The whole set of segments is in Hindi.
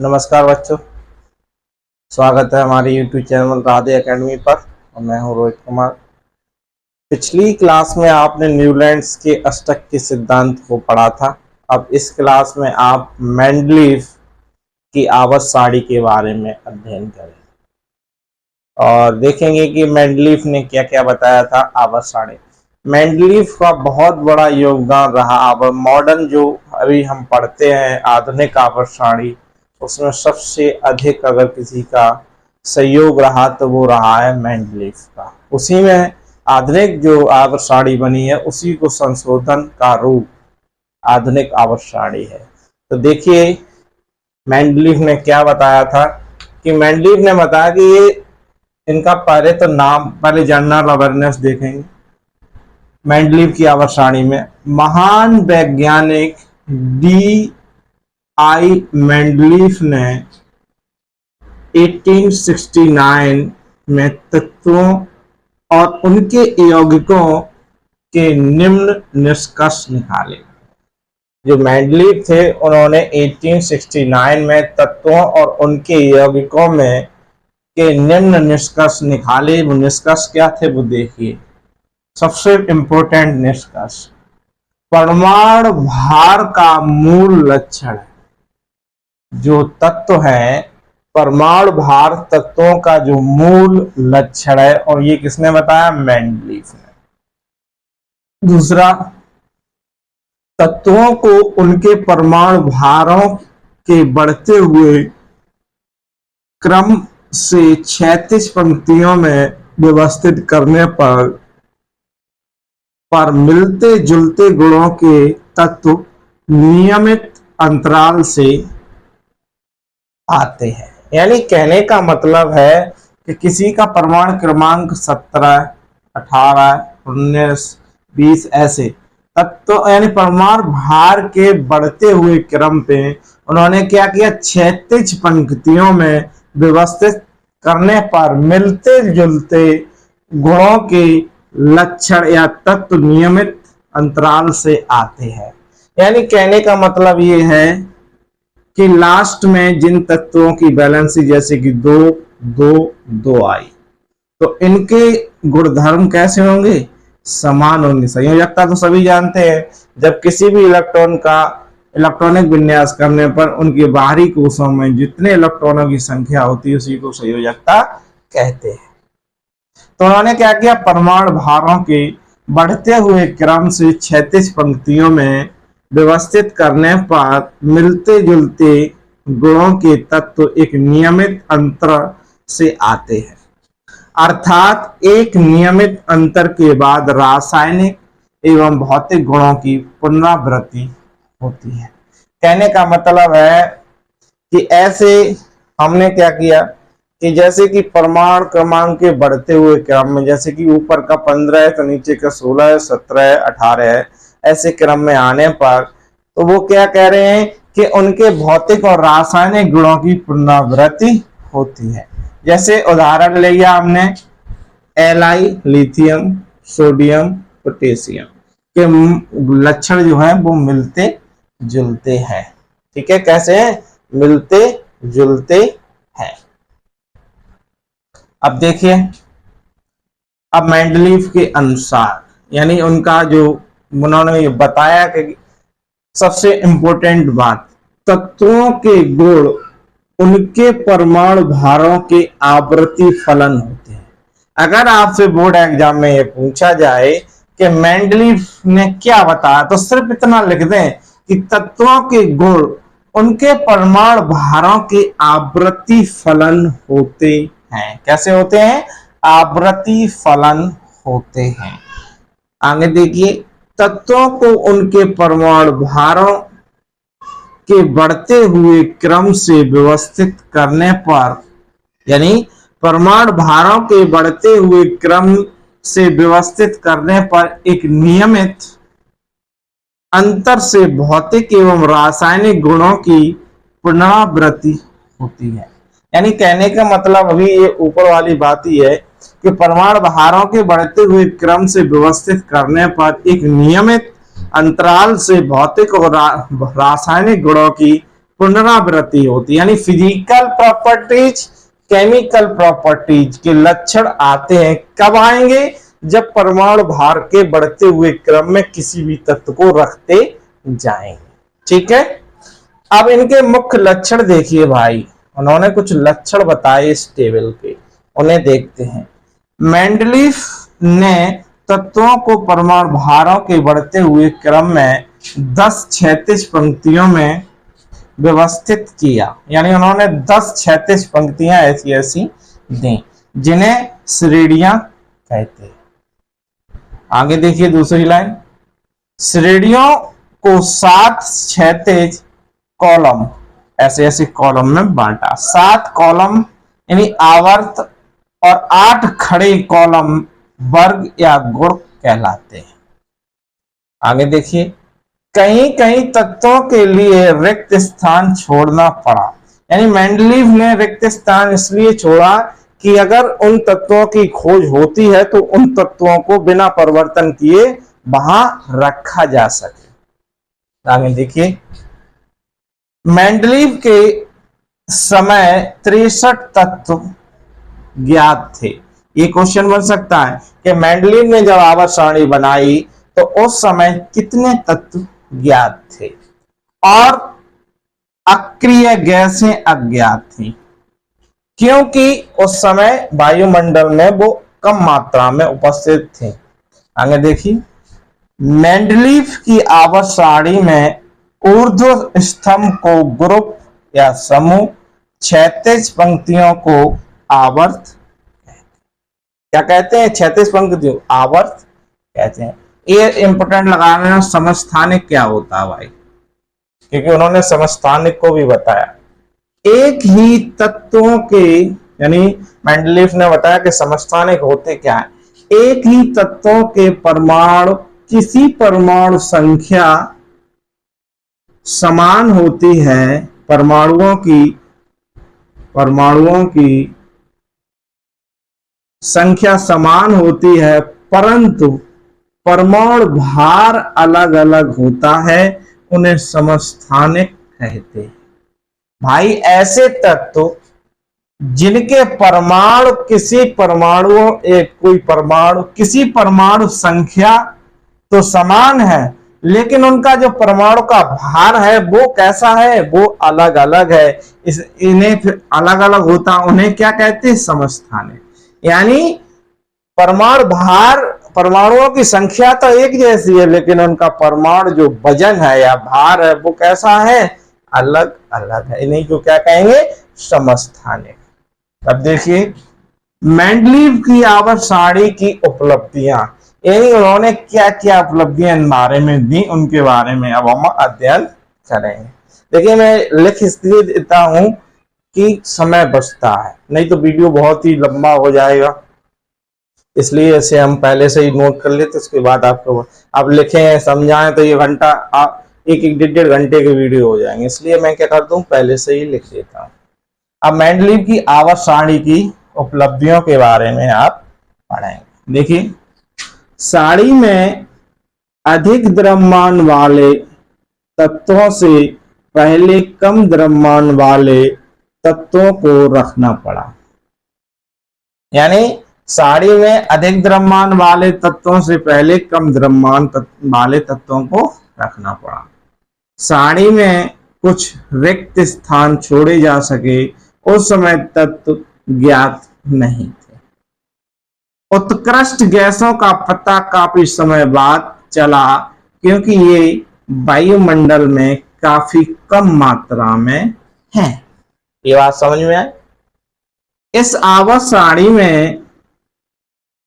नमस्कार बच्चों, स्वागत है हमारे YouTube चैनल राधे एकेडमी पर और मैं हूं रोहित कुमार। पिछली क्लास में आपने न्यूलैंड्स के अष्टक के सिद्धांत को पढ़ा था। अब इस क्लास में आप मेंडलीफ की आवर्त सारणी के बारे में अध्ययन करें और देखेंगे कि मेंडलीफ ने क्या क्या बताया था आवर्त सारणी। मेंडलीफ का बहुत बड़ा योगदान रहा। अब मॉडर्न जो अभी हम पढ़ते हैं आधुनिक आवर्त सारणी, उसमें सबसे अधिक अगर किसी का सहयोग रहा तो वो रहा है मेंडलीफ का। उसी में आधुनिक जो आवर्त सारणी बनी है उसी को संशोधन का रूप आधुनिक आवर्त सारणी है। तो देखिए मेंडलीफ ने क्या बताया था कि मेंडलीफ ने बताया कि ये इनका पहले तो नाम, पहले जनरल अवेयरनेस देखेंगे। मेंडलीफ की आवर्त सारणी में महान वैज्ञानिक आई मेंडलीफ ने 1869 में तत्वों और उनके यौगिकों के निम्न निष्कर्ष निकाले। जो मेंडलीफ थे उन्होंने 1869 में तत्वों और उनके यौगिकों में के निम्न निष्कर्ष निकाले। वो निष्कर्ष क्या थे वो देखिए। सबसे इंपॉर्टेंट निष्कर्ष, परमाणु भार का मूल लक्षण है। जो तत्व है परमाणु भार तत्वों का जो मूल लक्षण है, और ये किसने बताया? मेंडलीफ ने। दूसरा, तत्वों को उनके परमाणु भारों के बढ़ते हुए क्रम से क्षैतिज पंक्तियों में व्यवस्थित करने पर मिलते जुलते गुणों के तत्व नियमित अंतराल से आते हैं। यानी कहने का मतलब है कि किसी का परमाणु क्रमांक 17, 18, 19, 20 ऐसे तत्व यानी परमाणु भार के बढ़ते हुए क्रम पे उन्होंने क्या किया? क्षैतिज पंक्तियों में व्यवस्थित करने पर मिलते जुलते गुणों के लक्षण या तत्व नियमित अंतराल से आते हैं। यानी कहने का मतलब ये है कि लास्ट में जिन तत्वों की बैलेंसी जैसे कि 2, 2, 2 आई, तो इनके गुणधर्म कैसे होंगे? समान होंगे। संयोजकता तो सभी जानते हैं, जब किसी भी इलेक्ट्रॉन का इलेक्ट्रॉनिक विन्यास करने पर उनके बाहरी कोशों में जितने इलेक्ट्रॉनों की संख्या होती है उसी को संयोजकता कहते हैं। तो उन्होंने क्या किया? परमाणु भारों के बढ़ते हुए क्रम से क्षैतिज पंक्तियों में व्यवस्थित करने पर मिलते जुलते गुणों के तत्व एक नियमित अंतर से आते हैं। अर्थात एक नियमित अंतर के बाद रासायनिक एवं भौतिक गुणों की पुनरावृत्ति होती है। कहने का मतलब है कि ऐसे हमने क्या किया कि जैसे कि परमाणु क्रमांक के बढ़ते हुए क्रम में, जैसे कि ऊपर का 15 है तो नीचे का 16 है, 17 है, 18 है, ऐसे क्रम में आने पर तो वो क्या कह रहे हैं कि उनके भौतिक और रासायनिक गुणों की पुनरावृत्ति होती है। जैसे उदाहरण लिया हमने Li लिथियम, सोडियम, पोटेशियम के लक्षण जो है वो मिलते जुलते हैं। ठीक है, कैसे हैं? मिलते जुलते हैं। अब देखिए, अब मेंडलीफ के अनुसार यानी उनका जो उन्होंने बताया कि सबसे इंपॉर्टेंट बात, तत्वों के गुण उनके परमाणु भारों के आवृत्ति फलन होते हैं। अगर आपसे बोर्ड एग्जाम में ये पूछा जाए कि मेंडलीफ ने क्या बताया, तो सिर्फ इतना लिख दें कि तत्वों के गुण उनके परमाणु भारों के आवृत्ति फलन होते हैं। कैसे होते हैं? आवृत्ति फलन होते हैं। आगे देखिए, तत्वों को उनके परमाणु भारों के बढ़ते हुए क्रम से व्यवस्थित करने पर, यानी परमाणु भारों के बढ़ते हुए क्रम से व्यवस्थित करने पर एक नियमित अंतर से भौतिक एवं रासायनिक गुणों की पुनरावृत्ति होती है। यानी कहने का मतलब अभी ये ऊपर वाली बात ही है कि परमाणु भारों के बढ़ते हुए क्रम से व्यवस्थित करने पर एक नियमित अंतराल से भौतिक और रासायनिक गुणों की पुनरावृत्ति होती है, यानी फिजिकल प्रॉपर्टीज, केमिकल प्रॉपर्टीज के लक्षण आते हैं। कब आएंगे? जब परमाणु भार के बढ़ते हुए क्रम में किसी भी तत्व को रखते जाएंगे। ठीक है, अब इनके मुख्य लक्षण देखिए भाई, उन्होंने कुछ लक्षण बताए इस टेबल के, उन्हें देखते हैं। मेंडलीफ ने तत्वों को परमाणु भारों के बढ़ते हुए क्रम में 10 क्षैतिज पंक्तियों में व्यवस्थित किया, यानी उन्होंने 10 क्षैतिज पंक्तियां ऐसी ऐसी दी जिन्हें श्रेणियां कहते हैं। आगे देखिए दूसरी लाइन, श्रेणियों को 7 क्षैतिज कॉलम ऐसे ऐसे कॉलम में बांटा। 7 कॉलम यानी आवर्त और 8 खड़े कॉलम वर्ग या गुण कहलाते हैं। आगे देखिए, कहीं कहीं तत्वों के लिए रिक्त स्थान छोड़ना पड़ा, यानी मेंडलीव ने रिक्त स्थान इसलिए छोड़ा कि अगर उन तत्वों की खोज होती है तो उन तत्वों को बिना परिवर्तन किए वहां रखा जा सके। आगे देखिए, मेंडलीव के समय 63 तत्व ज्ञात थे। ये क्वेश्चन बन सकता है कि मेंडलीव ने जब आवर्त सारणी बनाई तो उस समय कितने तत्व ज्ञात थे और अक्रिय गैसें अज्ञात थी, क्योंकि उस समय वायुमंडल में वो कम मात्रा में उपस्थित थे। आगे देखिए, मेंडलीव की आवर्त सारणी में ऊर्ध्व स्तंभ को ग्रुप या समूह, क्षैतिज पंक्तियों को आवर्त क्या कहते हैं? क्षैतिज पंक्तियों आवर्त कहते हैं। ये इंपोर्टेंट लगाना, समस्थानिक क्या होता है भाई, क्योंकि उन्होंने समस्थानिक को भी बताया। एक ही तत्वों के, यानी मेंडलीव ने बताया कि समस्थानिक होते क्या है, एक ही तत्वों के परमाणु किसी परमाणु संख्या समान होती है, परमाणुओं की संख्या समान होती है, परंतु परमाणु भार अलग अलग होता है, उन्हें समस्थानिक कहते हैं। भाई ऐसे तत्व जिनके परमाणु किसी परमाणु संख्या तो समान है, लेकिन उनका जो परमाणु का भार है वो कैसा है? वो अलग अलग है। इन्हें फिर अलग अलग होता, उन्हें क्या कहते हैं? समस्थानिक। यानी परमाणु भार, परमाणुओं की संख्या तो एक जैसी है, लेकिन उनका परमाणु जो वजन है या भार है वो कैसा है? अलग अलग है। इन्हीं को क्या कहेंगे? समस्थानिक। अब देखिए, मेंडलीव की आवर्त सारणी की उपलब्धियां, यानी उन्होंने क्या क्या उपलब्धियां इन बारे में दी, उनके बारे में अब हम अध्ययन करेंगे। देखिए, मैं लिख इसलिए देता हूं कि समय बचता है, नहीं तो वीडियो बहुत ही लंबा हो जाएगा, इसलिए इसे हम पहले से ही नोट कर लेते, उसके बाद आपको आप लिखें समझाएं तो ये घंटा, एक 1.5 घंटे के वीडियो हो जाएंगे, इसलिए मैं क्या करता हूँ पहले से ही लिख देता हूँ। अब मेंडलीव की आवर्त सारणी की उपलब्धियों के बारे में आप पढ़ेंगे। देखिए, सारणी में अधिक द्रव्यमान वाले तत्वों से पहले कम द्रव्यमान वाले तत्वों को रखना पड़ा, यानी सारणी में अधिक द्रव्यमान वाले तत्वों से पहले कम द्रव्यमान वाले तत्वों को रखना पड़ा। सारणी में कुछ रिक्त स्थान छोड़े जा सके, उस समय तत्व ज्ञात नहीं थे। उत्कृष्ट गैसों का पता काफी समय बाद चला, क्योंकि ये वायुमंडल में काफी कम मात्रा में हैं। ये बात समझ में आए? इस आवर्त सारणी में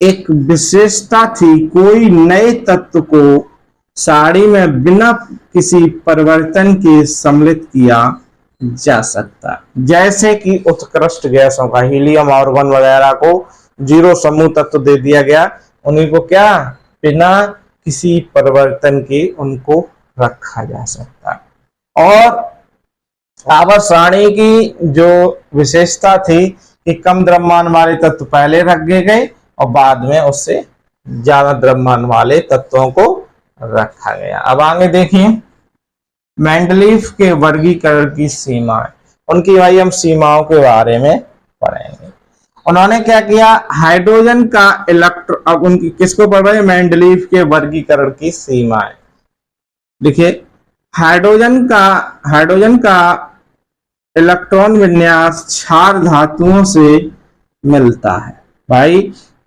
एक विशेषता थी, कोई नए तत्व को सारणी में बिना किसी परिवर्तन के सम्मिलित किया जा सकता, जैसे कि उत्कृष्ट गैसों का हीलियम, आर्गन वगैरह को 0 समूह तत्व दे दिया गया, उन्हीं को क्या बिना किसी परिवर्तन के उनको रखा जा सकता। और आवर्त सारणी की जो विशेषता थी कि कम द्रव्यमान वाले तत्व पहले रखे गए और बाद में उससे ज्यादा द्रव्यमान वाले तत्वों को रखा गया। अब आगे देखिए, मेंडलीफ के वर्गीकरण की सीमाएं, उनकी भाई हम सीमाओं के बारे में पढ़ेंगे। उन्होंने क्या किया, हाइड्रोजन का इलेक्ट्रो, अब उनकी किसको पढ़ रहे हैं, मेंडलीफ के वर्गीकरण की सीमाएं। देखिए, हाइड्रोजन का इलेक्ट्रॉन विन्यास क्षार धातुओं से मिलता है। भाई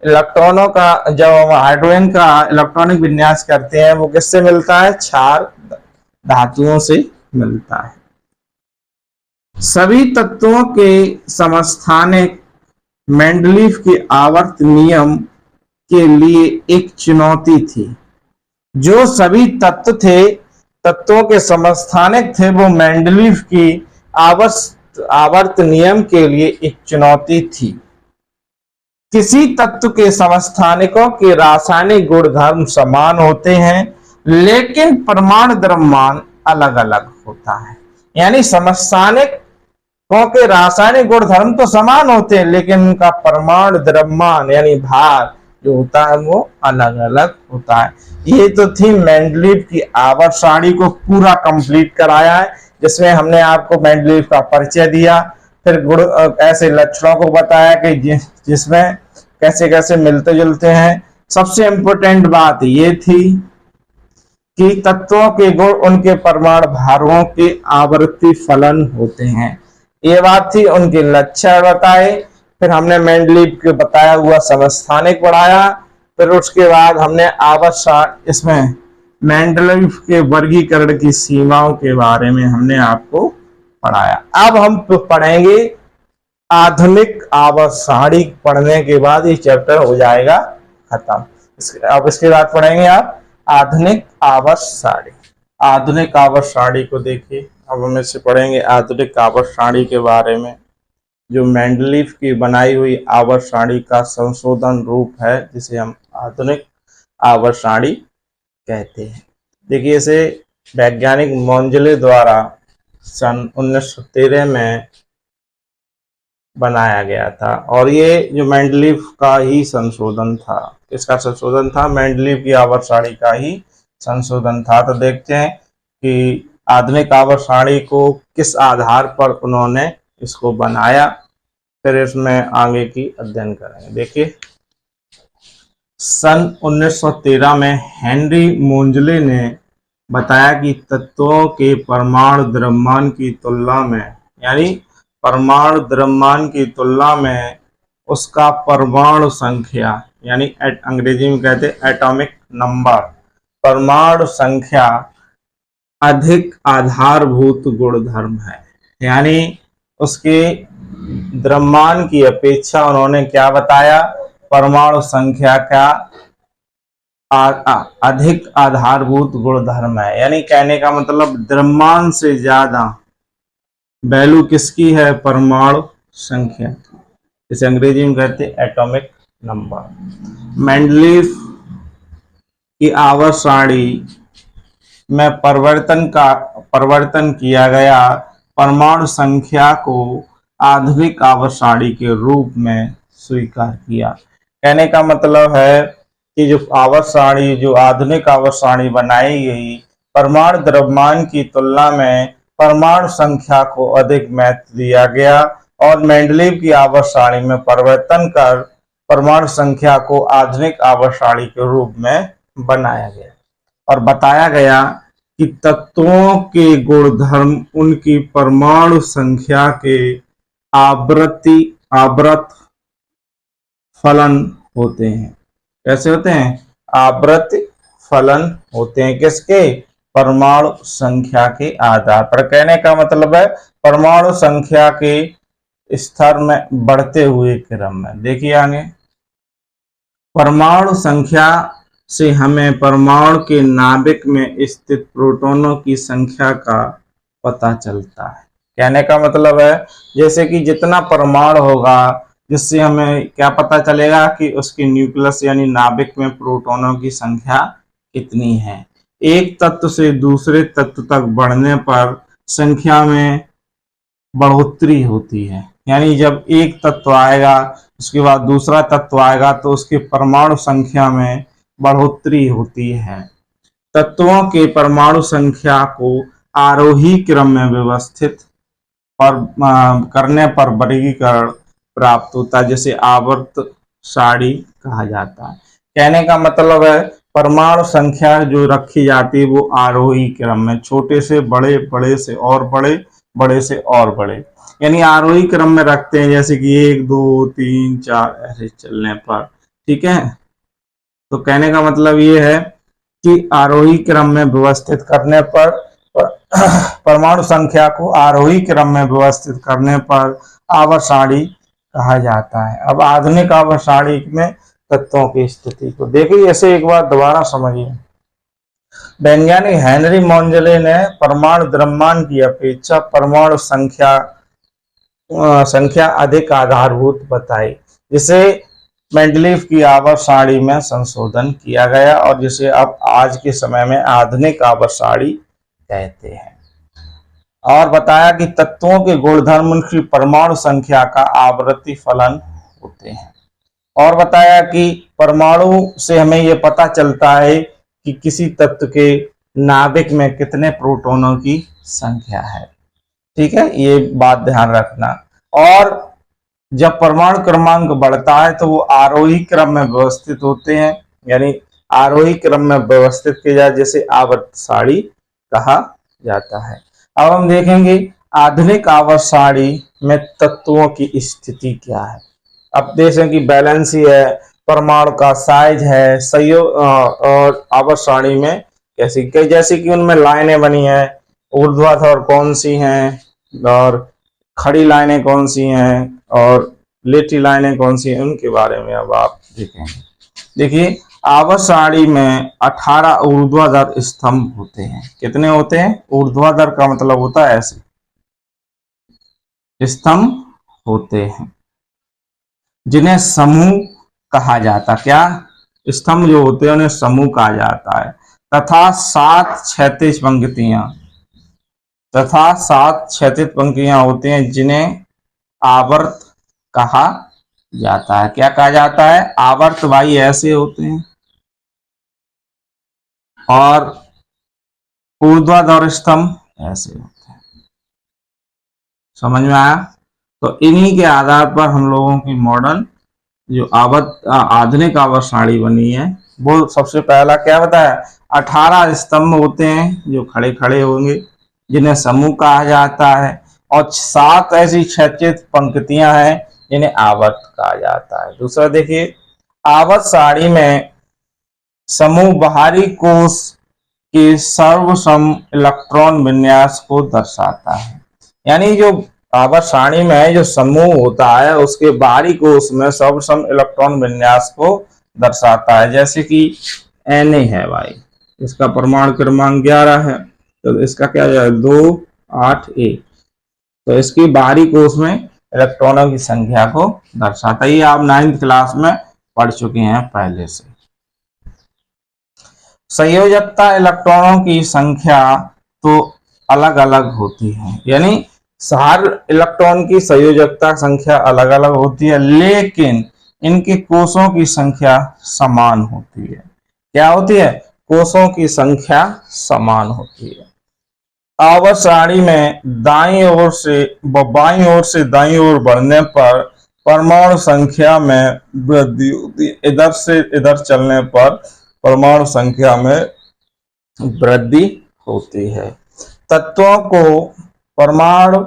इलेक्ट्रॉनों का, जब हम हाइड्रोजन का इलेक्ट्रॉनिक विन्यास करते हैं वो किससे मिलता है, क्षार धातुओं से मिलता है। सभी तत्वों के समस्थानिक मेंडलीफ के आवर्त नियम के लिए एक चुनौती थी। जो सभी तत्वों के समस्थानिक थे वो मेंडलीफ की आवर्त नियम के लिए एक चुनौती थी। किसी तत्व के समस्थानिकों के रासायनिक गुणधर्म समान होते हैं लेकिन परमाणु द्रव्यमान अलग अलग होता है। यानी समस्थानिकों के रासायनिक गुणधर्म तो समान होते हैं लेकिन उनका परमाणु द्रव्यमान यानी भार जो होता है वो अलग अलग होता है। ये तो थी मेंडलीफ की आवर्त सारणी को पूरा कंप्लीट कराया है, जिसमें हमने आपको मेंडलीफ का परिचय दिया, फिर गुण ऐसे लक्षणों को बताया कि जिसमें कैसे कैसे मिलते जुलते हैं। सबसे इंपॉर्टेंट बात ये थी कि तत्वों के गुण उनके परमाणु भारों के आवर्ती फलन होते हैं, ये बात थी। उनके लक्षण बताए, फिर हमने मेंडलीफ के बताया हुआ समस्थानिक पढ़ाया, फिर उसके बाद हमने आवर्त इसमें मेंडलीफ के वर्गीकरण की सीमाओं के बारे में हमने आपको पढ़ाया। अब हम पढ़ेंगे आधुनिक आवर्त सारणी। पढ़ने के बाद ये चैप्टर हो जाएगा खत्म। अब इसके बाद पढ़ेंगे आप आधुनिक आवर्त सारणी। आधुनिक आवर्त सारणी को देखिए, अब हम इससे पढ़ेंगे आधुनिक आवर्त सारणी के बारे में, जो मेंडलीफ की बनाई हुई आवर्त सारणी का संशोधन रूप है, जिसे हम आधुनिक आवर्त सारणी कहते हैं। देखिए, इसे वैज्ञानिक मोंजले द्वारा सन 1913 में बनाया गया था और ये जो मेंडलीफ का ही संशोधन था। इसका संशोधन था, मेंडलीफ की आवर्त सारणी का ही संशोधन था। तो देखते हैं कि आधुनिक आवर्त सारणी को किस आधार पर उन्होंने इसको बनाया, फिर इसमें आगे की अध्ययन करेंगे। देखिए, सन 1913 में हेनरी मोंजले ने बताया कि तत्वों के परमाणु द्रव्यमान की तुलना में, यानी परमाणु द्रव्यमान की तुलना में उसका परमाणु संख्या, यानी अंग्रेजी में कहते हैं एटॉमिक नंबर, परमाणु संख्या अधिक आधारभूत गुणधर्म है। यानी उसके द्रव्यमान की अपेक्षा उन्होंने क्या बताया, परमाणु संख्या का अधिक आधारभूत गुणधर्म है। यानी कहने का मतलब द्रव्यमान से ज्यादा वैल्यू किसकी है, परमाणु संख्या, इसे अंग्रेजी में कहते हैं एटॉमिक नंबर। मेंडलीफ की आवर्त सारणी में परिवर्तन किया गया परमाणु संख्या को आधुनिक आवर्त सारणी के रूप में स्वीकार किया। कहने का मतलब है कि जो आवर्त सारणी, जो आधुनिक आवर्त सारणी बनाई गई, परमाणु द्रव्यमान की तुलना में परमाणु संख्या को अधिक महत्व दिया गया और मेंडलीफ की आवर्त सारणी में परिवर्तन कर परमाणु संख्या को आधुनिक आवर्त सारणी के रूप में बनाया गया और बताया गया कि तत्वों के गुणधर्म उनकी परमाणु संख्या के आवर्त फलन होते हैं। कैसे होते हैं, आवर्त फलन होते हैं, किसके, परमाणु संख्या के आधार पर। कहने का मतलब है परमाणु संख्या के स्तर में बढ़ते हुए क्रम में। देखिए आगे, परमाणु संख्या से हमें परमाणु के नाभिक में स्थित प्रोटॉनों की संख्या का पता चलता है। कहने का मतलब है जैसे कि जितना परमाणु होगा, जिससे हमें क्या पता चलेगा कि उसके न्यूक्लियस यानी नाभिक में प्रोटॉनों की संख्या कितनी है। एक तत्व से दूसरे तत्व तक बढ़ने पर संख्या में बढ़ोतरी होती है। यानी जब एक तत्व आएगा उसके बाद दूसरा तत्व आएगा तो उसके परमाणु संख्या में बढ़ोतरी होती है। तत्वों के परमाणु संख्या को आरोही क्रम में व्यवस्थित करने पर वर्गीकरण प्राप्त होता है, जैसे आवर्त सारणी कहा जाता है। कहने का मतलब है परमाणु संख्या जो रखी जाती है वो आरोही क्रम में, छोटे से बड़े, बड़े से और बड़े, बड़े से और बड़े, यानी आरोही क्रम में रखते हैं, जैसे कि 1 2 3 4 ऐसे चलने पर। ठीक है, तो कहने का मतलब ये है कि आरोही क्रम में व्यवस्थित करने पर परमाणु संख्या को आरोही क्रम में व्यवस्थित करने पर आवर्त सारणी कहा जाता है। अब आधुनिक आवर्त सारणी में तत्वों की स्थिति को देखिए, ऐसे एक बार दोबारा समझिए। वैज्ञानिक हेनरी मोंजले ने परमाणु द्रव्यमान की अपेक्षा परमाणु संख्या अधिक आधारभूत बताई, जिसे मेंडलीव की आवर्त सारणी में संशोधन किया गया और जिसे अब आज के समय में आधुनिक आवर्त सारणी कहते हैं। और बताया कि तत्वों के गुणधर्म की परमाणु संख्या का आवर्ती फलन होते हैं। और बताया कि परमाणु से हमें यह पता चलता है कि किसी तत्व के नाभिक में कितने प्रोटॉनों की संख्या है। ठीक है, ये बात ध्यान रखना। और जब परमाणु क्रमांक बढ़ता है तो वो आरोही क्रम में व्यवस्थित होते हैं, यानी आरोही क्रम में व्यवस्थित किया जाए, जैसे आवर्त सारणी कहा जाता है। अब हम देखेंगे आधुनिक आवर्त सारणी में तत्वों की स्थिति क्या है। अब देखें कि बैलेंसी है, परमाणु का साइज है, संयोग और आवर्त सारणी में कैसी, जैसे कि उनमें लाइनें बनी है, ऊर्ध्वाधर कौन सी हैं और खड़ी लाइनें कौन सी हैं और लेटी लाइनें कौन सी हैं, उनके बारे में अब आप देखेंगे। देखिए, आवर्त सारणी में 18 ऊर्ध्वाधर स्तंभ होते हैं। कितने होते हैं? ऊर्ध्वाधर का मतलब होता है ऐसे स्तंभ होते हैं, जिन्हें समूह कहा जाता। क्या? स्तंभ जो होते हैं उन्हें समूह कहा जाता है। तथा 7 क्षैतिज पंक्तियां होती हैं, जिन्हें आवर्त कहा जाता है। क्या कहा जाता है? आवर्त भाई ऐसे होते हैं। और ऊर्ध्वाधर स्तंभ ऐसे होते हैं। समझ में आया? तो इन्हीं के आधार पर हम लोगों की मॉडर्न जो आधुनिक आवर्त सारणी बनी है, वो सबसे पहला क्या बताया? 18 स्तंभ होते हैं जो खड़े खड़े होंगे, जिन्हें समूह कहा जाता है। और 7 ऐसी क्षैतिज पंक्तियां हैं जिन्हें आवर्त कहा जाता है। दूसरा देखिए, आवर्त सारणी में समूह बाहरी कोश के सर्वसम इलेक्ट्रॉन विन्यास को दर्शाता है। यानी जो आवर्त सारणी में जो समूह होता है उसके बाहरी कोश में सर्वसम इलेक्ट्रॉन विन्यास को दर्शाता है। जैसे कि Na है भाई, इसका परमाणु क्रमांक 11 है, तो इसका क्या है? 2 8 1। तो इसकी बाहरी कोश में इलेक्ट्रॉनों की संख्या को दर्शाता है। ये आप 9th क्लास में पढ़ चुके हैं पहले से। संयोजकता इलेक्ट्रॉनों की संख्या तो अलग अलग होती है, यानी हर इलेक्ट्रॉन की संयोजकता संख्या अलग अलग होती है, लेकिन इनके कोषों की संख्या समान होती है। क्या होती है? कोषों की संख्या समान होती है। आवर्त सारणी में बाईं ओर से दाईं ओर बढ़ने पर परमाणु संख्या में वृद्धि होती है। इधर से इधर चलने पर परमाणु संख्या में वृद्धि होती है। तत्वों को परमाणु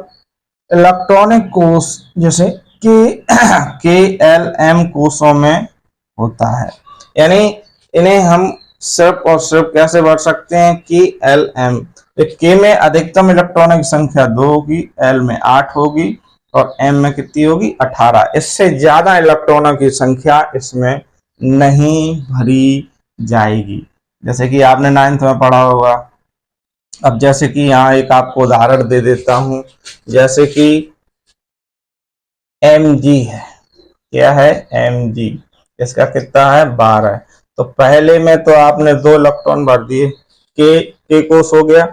इलेक्ट्रॉनिक कोष जैसे KLM कोषों में होता है, यानी इन्हें हम सिर्फ और सिर्फ कैसे बढ़ सकते हैं? KLM। K में अधिकतम इलेक्ट्रॉनों की संख्या 2 होगी, L में 8 होगी और M में कितनी होगी? 18। इससे ज्यादा इलेक्ट्रॉनों की संख्या इसमें नहीं भरी जाएगी, जैसे कि आपने 9th में पढ़ा होगा। अब जैसे कि यहाँ एक आपको उदाहरण दे देता हूं, जैसे कि Mg है। क्या है? Mg। इसका कितना है? 12। तो पहले में तो आपने 2 इलेक्ट्रॉन भर दिए, K कोष हो गया।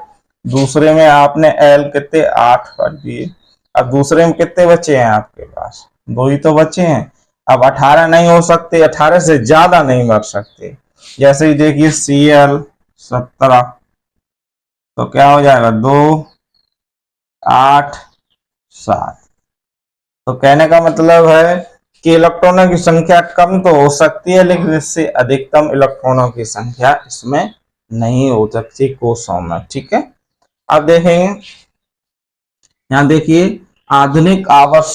दूसरे में आपने L कितने? 8 भर दिए। अब दूसरे में कितने बचे हैं आपके पास? 2 ही तो बचे हैं। अब 18 नहीं हो सकते, 18 से ज्यादा नहीं भर सकते। जैसे ही देखिए Cl 17, तो क्या हो जाएगा 2 8 7। तो कहने का मतलब है कि इलेक्ट्रॉनों की संख्या कम तो हो सकती है, लेकिन इससे अधिकतम इलेक्ट्रॉनों की संख्या इसमें नहीं हो सकती कोषों में। ठीक है, अब देखेंगे, यहाँ देखिए आधुनिक आवर्त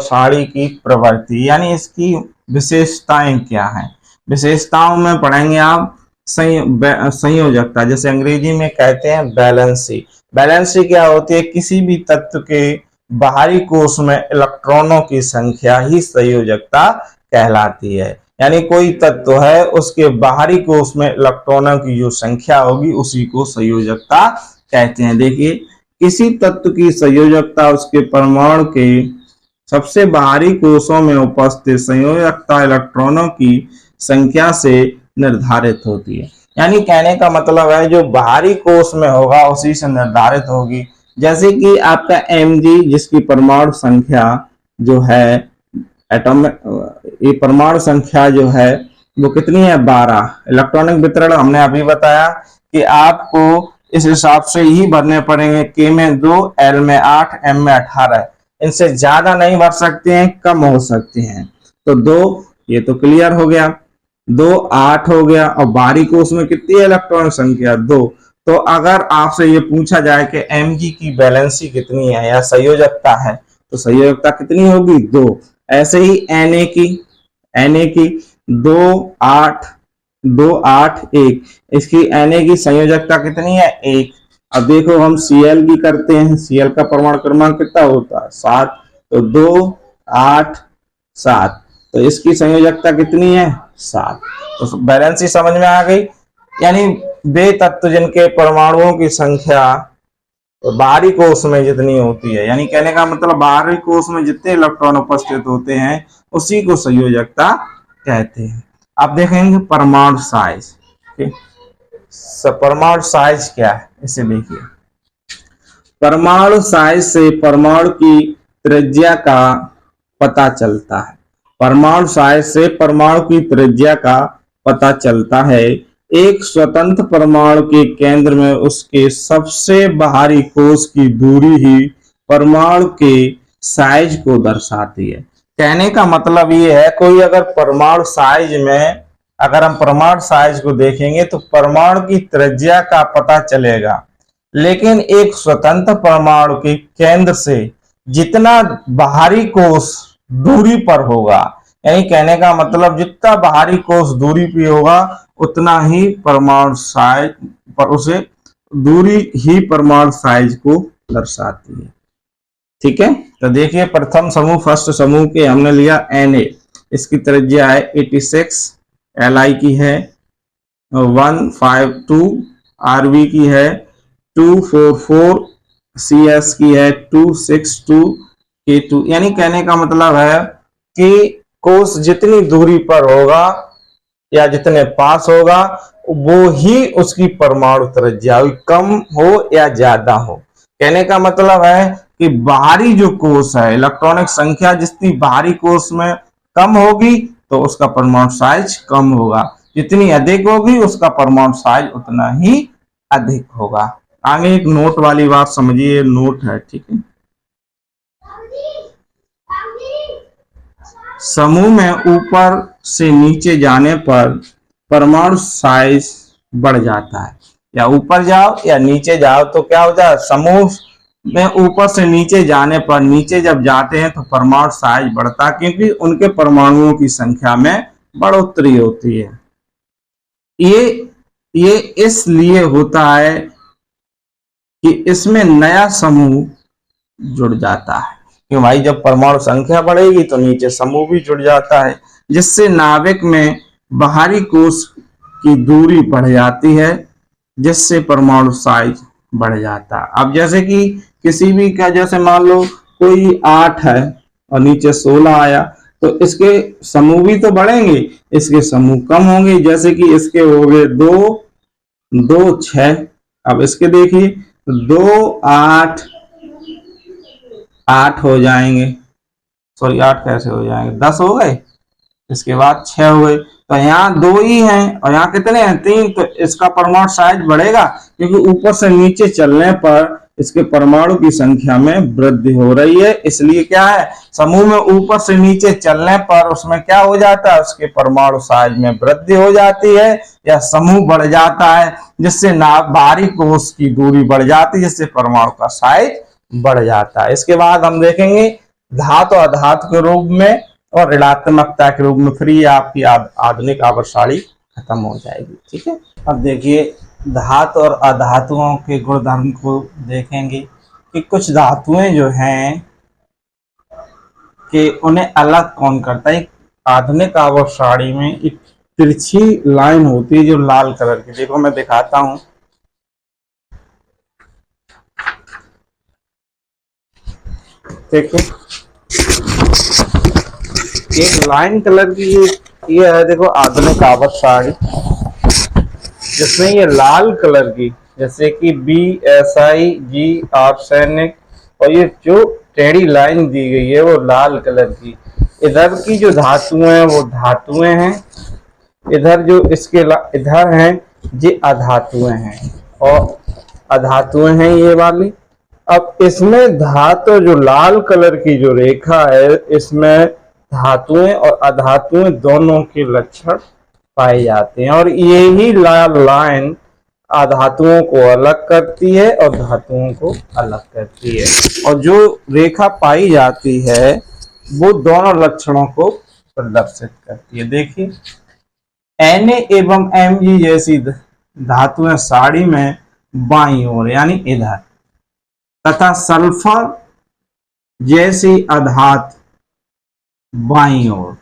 सारणी की प्रवृत्ति यानी इसकी विशेषताएं क्या है। विशेषताओं में पढ़ेंगे आप संयोजकता, जैसे अंग्रेजी में कहते हैं बैलेंसी। बैलेंसी क्या होती है, किसी भी तत्व के बाहरी कोश में इलेक्ट्रॉनों की संख्या ही संयोजकता कहलाती है। यानी कोई तत्व है, उसके बाहरी कोश में इलेक्ट्रॉनों की जो संख्या होगी उसी को संयोजकता कहते हैं। देखिए, किसी तत्व की संयोजकता उसके परमाणु के सबसे बाहरी कोशों में उपस्थित संयोजकता इलेक्ट्रॉनों की संख्या से निर्धारित होती है। यानी कहने का मतलब है जो बाहरी कोश में होगा उसी से निर्धारित होगी। जैसे कि आपका Mg, जिसकी परमाणु संख्या जो है ये परमाणु संख्या जो है वो कितनी है 12। इलेक्ट्रॉनिक वितरण हमने अभी बताया कि आपको इस हिसाब से ही भरने पड़ेंगे। K में 2, L में 8, M में 18। इनसे ज्यादा नहीं भर सकते हैं, कम हो सकते हैं। तो 2 ये तो क्लियर हो गया, 2 8 हो गया। और बाहरी कोश में कितनी है इलेक्ट्रॉन संख्या 2। तो अगर आपसे ये पूछा जाए कि Mg की वैलेंसी कितनी है या संयोजकता है, तो संयोजकता कितनी होगी 2। ऐसे ही Na की 2 8 2 8 1, इसकी Na की संयोजकता कितनी है 1। अब देखो हम Cl की करते हैं, Cl का परमाणु क्रमांक कितना होता है 7। तो 2 8 7, तो इसकी संयोजकता कितनी है 7। तो बैलेंसी समझ में आ गई। यानी वे तत्व जिनके परमाणुओं की संख्या बाहरी कोश में जितनी होती है, यानी कहने का मतलब बाहरी कोश में जितने इलेक्ट्रॉन उपस्थित होते हैं उसी को संयोजकता कहते हैं। अब देखेंगे परमाणु साइज। परमाणु साइज क्या है इसे देखिए। परमाणु साइज से परमाणु की त्रिज्या का पता चलता है। परमाणु साइज से परमाणु की त्रिज्या का पता चलता है। एक स्वतंत्र परमाणु के केंद्र में उसके सबसे बाहरी कोश की दूरी ही परमाणु के साइज को दर्शाती है। कहने का मतलब ये है, कोई अगर परमाणु साइज में, अगर हम परमाणु साइज को देखेंगे तो परमाणु की त्रिज्या का पता चलेगा, लेकिन एक स्वतंत्र परमाणु के केंद्र से जितना बाहरी कोश दूरी पर होगा, यानी कहने का मतलब जितना बाहरी कोश दूरी पे होगा उतना ही परमाणु साइज पर, उसे दूरी ही परमाणु साइज को दर्शाती है। ठीक है, तो देखिए प्रथम समूह, फर्स्ट समूह के हमने लिया Na, इसकी त्रिज्या है 86, Li की है 152, Rv की है 244, Cs की है 262, K2। यानी कहने का मतलब है कि कोश जितनी दूरी पर होगा या जितने पास होगा वो ही उसकी परमाणु त्रिज्या, कम हो या ज्यादा हो। कहने का मतलब है कि बाहरी जो कोश है, इलेक्ट्रॉनिक संख्या जितनी बाहरी कोश में कम होगी तो उसका परमाणु साइज कम होगा, जितनी अधिक होगी उसका परमाणु साइज उतना ही अधिक होगा। आगे एक नोट वाली बात समझिए, नोट है। ठीक है, समूह में ऊपर से नीचे जाने पर परमाणु साइज बढ़ जाता है। या ऊपर जाओ या नीचे जाओ तो क्या होता है, समूह में ऊपर से नीचे जाने पर, नीचे जब जाते हैं तो परमाणु साइज बढ़ता है, क्योंकि उनके परमाणुओं की संख्या में बढ़ोतरी होती है। ये इसलिए होता है कि इसमें नया समूह जुड़ जाता है, कि भाई जब परमाणु संख्या बढ़ेगी तो नीचे समूह भी जुड़ जाता है, जिससे नाभिक में बाहरी कोश की दूरी बढ़ जाती है, जिससे परमाणु साइज बढ़ जाता है। अब जैसे कि किसी भी का, जैसे मान लो कोई 8 है और नीचे 16 आया, तो इसके समूह भी तो बढ़ेंगे, इसके समूह कम होंगे। जैसे कि इसके हो गए 2 2 6, अब इसके देखिए 2 8 8 हो जाएंगे, सॉरी 8 कैसे हो जाएंगे, 10 हो गए, इसके बाद 6 हो गए, तो यहाँ 2 ही हैं और यहाँ कितने हैं 3, तो इसका परमाणु साइज बढ़ेगा क्योंकि ऊपर से नीचे चलने पर इसके परमाणु की संख्या में वृद्धि हो रही है। इसलिए क्या है, समूह में ऊपर से नीचे चलने पर उसमें क्या हो जाता है, उसके परमाणु साइज में वृद्धि हो जाती है या समूह बढ़ जाता है, जिससे बाहरी कोश की दूरी बढ़ जाती है, जिससे परमाणु का साइज बढ़ जाता है। इसके बाद हम देखेंगे धातु और अधातु के रूप में और ऋणात्मकता के रूप में, फिर ये आपकी आधुनिक आवर्त सारणी खत्म हो जाएगी। ठीक है, अब देखिए धातु और अधातुओं के गुणधर्म को देखेंगे कि कुछ धातुएं जो हैं कि उन्हें अलग कौन करता है। आधुनिक आवर्त सारणी में एक तिरछी लाइन होती है जो लाल कलर की, देखो मैं दिखाता हूं। देखो एक लाइन कलर की ये है, देखो आधुनिक आवर्त सारणी, जिसमें ये लाल कलर की जैसे कि BSI G आर्सेनिक, और ये जो टेढ़ी लाइन दी गई है वो लाल कलर की। इधर की जो धातुएं हैं वो धातुएं हैं, इधर जो इसके इधर हैं ये अधातुएं हैं और अधातुएं हैं ये वाली। अब इसमें धातु जो लाल कलर की जो रेखा है, इसमें धातुएं और अधातुएं दोनों के लक्षण पाए जाते हैं और यही लाल लाइन अधातुओं को अलग करती है और धातुओं को अलग करती है, और जो रेखा पाई जाती है वो दोनों लक्षणों को प्रदर्शित करती है। देखिए Na एवं Mg जैसी धातुएं साड़ी में बाईं ओर यानी इधर, तथा सल्फर जैसी अधातु बाईं ओर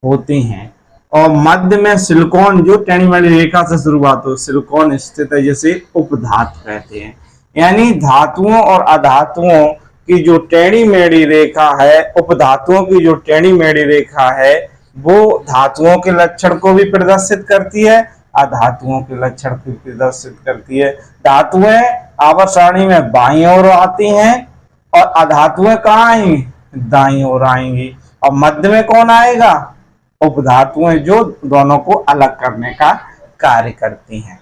होती हैं, और मध्य में सिलिकॉन जो टेढ़ी मेढ़ी रेखा से शुरुआत हो सिलिकॉन स्थित है, जिसे उपधातु कहते हैं। यानी धातुओं और अधातुओं की जो टेढ़ी मेढ़ी रेखा है, उपधातुओं की जो टेढ़ी मेढ़ी रेखा है, वो धातुओं के लक्षण को भी प्रदर्शित करती है, अधातुओं के लक्षण को प्रदर्शित करती है। धातुएं आवर्त सारणी में बाईं ओर आती हैं और अधातुएं कहाँ आएंगी, दाईं ओर आएंगी, और मध्य में कौन आएगा, उपधातुएं, जो दोनों को अलग करने का कार्य करती हैं।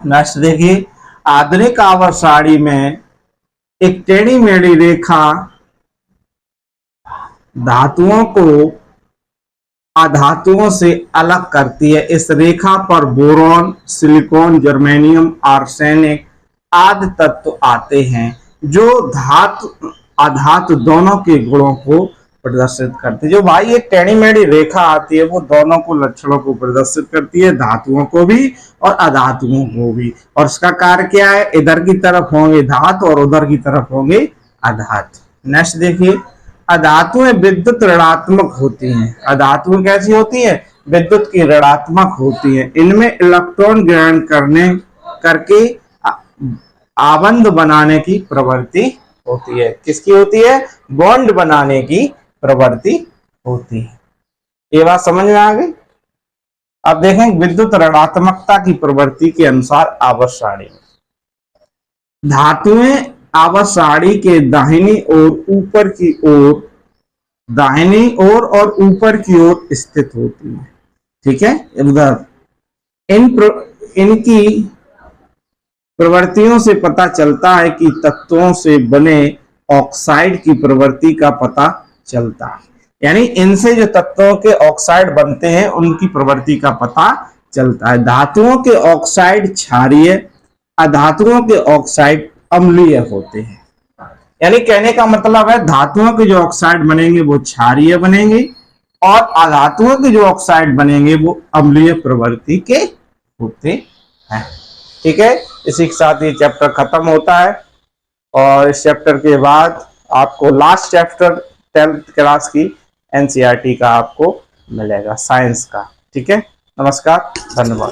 नेक्स्ट देखिए आधुनिक आवर्त सारणी में एक टेढ़ी मेढ़ी रेखा धातुओं को अधातुओं से अलग करती है। इस रेखा पर बोरॉन, सिलिकॉन, जर्मेनियम, आर्सेनिक आदि तत्व आते हैं, जो धातु अधातु दोनों के गुणों को प्रदर्शित करती है। जो भाई एक टेढ़ी मेढ़ी रेखा आती है वो दोनों को लक्षणों को प्रदर्शित करती है, धातुओं को भी और अधातुओं को भी, और इसका कार्य क्या है, इधर की तरफ होंगे धातु और उधर की तरफ होंगे अधातु। नेक्स्ट देखिए अधातुएं विद्युत ऋणात्मक होती हैं। अधातुएं कैसी होती है, विद्युत की ऋणात्मक होती है। इनमें इलेक्ट्रॉन ग्रहण करके आबंध बनाने की प्रवृत्ति होती है। किसकी होती है, बॉन्ड बनाने की प्रवृत्ति होती है। ये बात समझ में आ गई। अब देखें विद्युत ऋणात्मकता की प्रवृत्ति के अनुसार आवर्त सारणी में धातुएं आवर्त सारणी के दाहिनी और ऊपर की ओर, दाहिनी ओर और ऊपर की ओर स्थित होती है। ठीक है, उधर इनकी प्रवृत्तियों से पता चलता है कि तत्वों से बने ऑक्साइड की प्रवृत्ति का पता चलता है। यानी इनसे जो तत्वों के ऑक्साइड बनते हैं उनकी प्रवृत्ति का पता चलता है। धातुओं के ऑक्साइड क्षारीय, अधातुओं के ऑक्साइड अम्लीय होते हैं। यानी कहने का मतलब है धातुओं के जो ऑक्साइड बनेंगे वो क्षारीय बनेंगे और अधातुओं के जो ऑक्साइड बनेंगे वो अम्लीय प्रवृत्ति के होते हैं। ठीक है, इसी के साथ ये चैप्टर खत्म होता है और इस चैप्टर के बाद आपको लास्ट चैप्टर 10th क्लास की NCERT का आपको मिलेगा, साइंस का। ठीक है, नमस्कार, धन्यवाद।